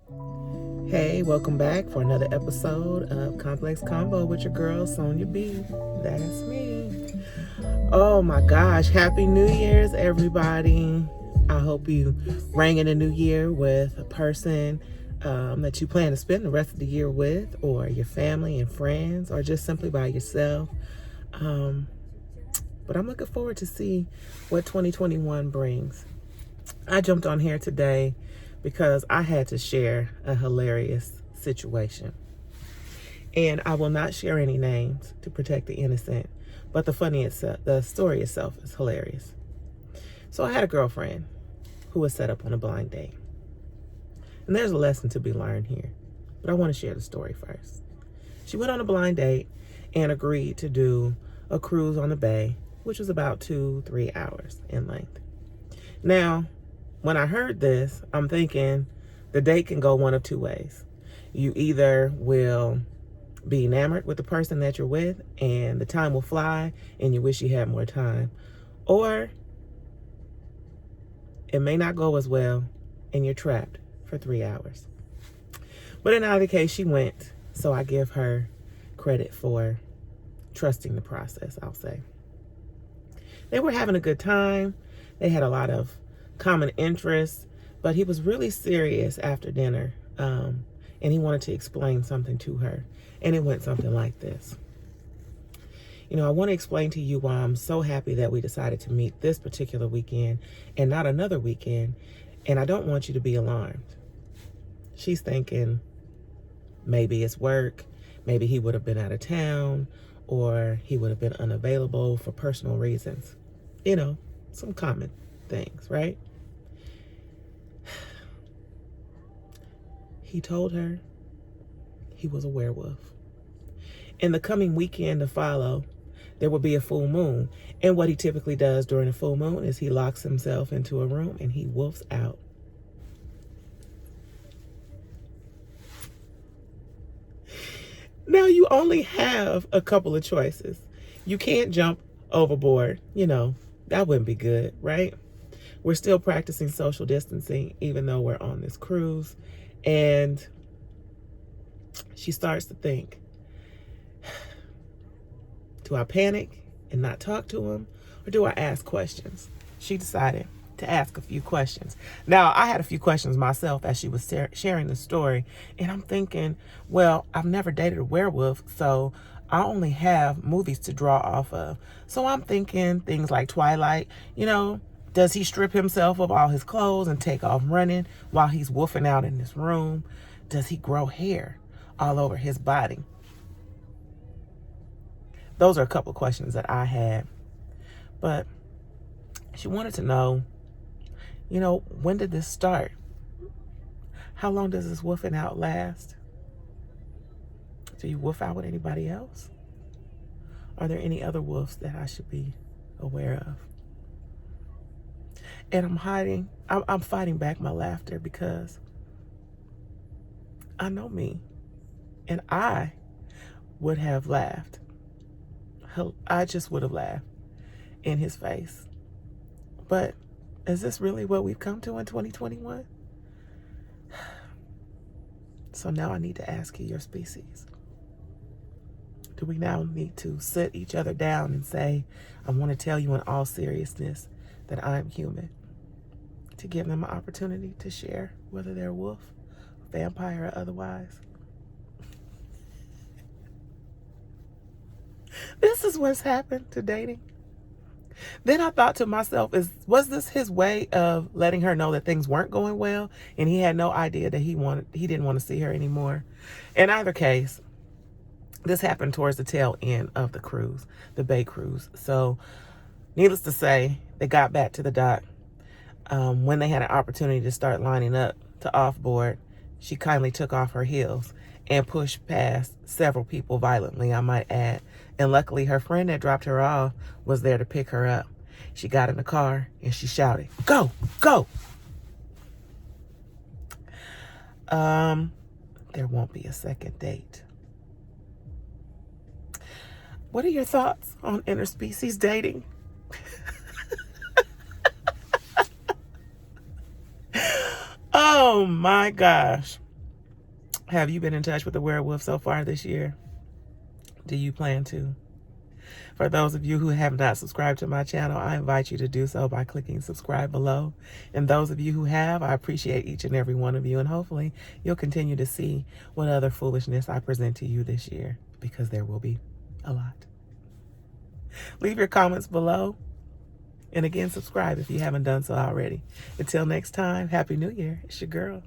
Hey, welcome back for another episode of Complex Convo with your girl, Sonia B. That's me. Oh my gosh, Happy New Year's, everybody. I hope you rang in the new year with a person that you plan to spend the rest of the year with, or your family and friends, or just simply by yourself. But I'm looking forward to see what 2021 brings. I jumped on here today because I had to share a hilarious situation. And I will not share any names to protect the innocent, but the story itself is hilarious. So I had a girlfriend who was set up on a blind date. And there's a lesson to be learned here, but I want to share the story first. She went on a blind date and agreed to do a cruise on the bay, which was about 2-3 hours in length. Now, when I heard this, I'm thinking the date can go one of two ways. You either will be enamored with the person that you're with and the time will fly and you wish you had more time, or it may not go as well and you're trapped for 3 hours. But in either case, she went, so I give her credit for trusting the process, I'll say. They were having a good time. They had a lot of common interests, but he was really serious after dinner, and he wanted to explain something to her, and it went something like this. I want to explain to you why I'm so happy that we decided to meet this particular weekend and not another weekend, and I don't want you to be alarmed. She's thinking maybe it's work, maybe he would have been out of town, or he would have been unavailable for personal reasons. Some common things, right? He told her he was a werewolf. In the coming weekend to follow, there will be a full moon. And what he typically does during a full moon is he locks himself into a room and he wolfs out. Now, you only have a couple of choices. You can't jump overboard. That wouldn't be good, right? We're still practicing social distancing, even though we're on this cruise. And she starts to think, do I panic and not talk to him, or do I ask questions? She decided to ask a few questions. Now, I had a few questions myself as she was sharing the story, and I'm thinking, well, I've never dated a werewolf, so I only have movies to draw off of. So I'm thinking things like Twilight, does he strip himself of all his clothes and take off running while he's woofing out in this room? Does he grow hair all over his body? Those are a couple of questions that I had. But she wanted to know, when did this start? How long does this woofing out last? Do you woof out with anybody else? Are there any other wolves that I should be aware of? And I'm fighting back my laughter because I know me, and I would have laughed. I just would have laughed in his face. But is this really what we've come to in 2021? So now I need to ask you, your species. Do we now need to sit each other down and say, I want to tell you in all seriousness that I'm human, to give them an opportunity to share, whether they're a wolf, vampire, or otherwise? This is what's happened to dating. Then I thought to myself, was this his way of letting her know that things weren't going well and he had no idea that he didn't want to see her anymore? In either case, this happened towards the tail end of the cruise, the Bay cruise. So needless to say, they got back to the dock. When they had an opportunity to start lining up to offboard, she kindly took off her heels and pushed past several people violently, I might add. And luckily, her friend that dropped her off was there to pick her up. She got in the car and she shouted, "Go, go!" There won't be a second date. What are your thoughts on interspecies dating? Oh my gosh. Have you been in touch with the werewolf so far this year? Do you plan to? For those of you who have not subscribed to my channel, I invite you to do so by clicking subscribe below. And those of you who have, I appreciate each and every one of you. And hopefully you'll continue to see what other foolishness I present to you this year, because there will be a lot. Leave your comments below. And again, subscribe if you haven't done so already. Until next time, Happy New Year. It's your girl.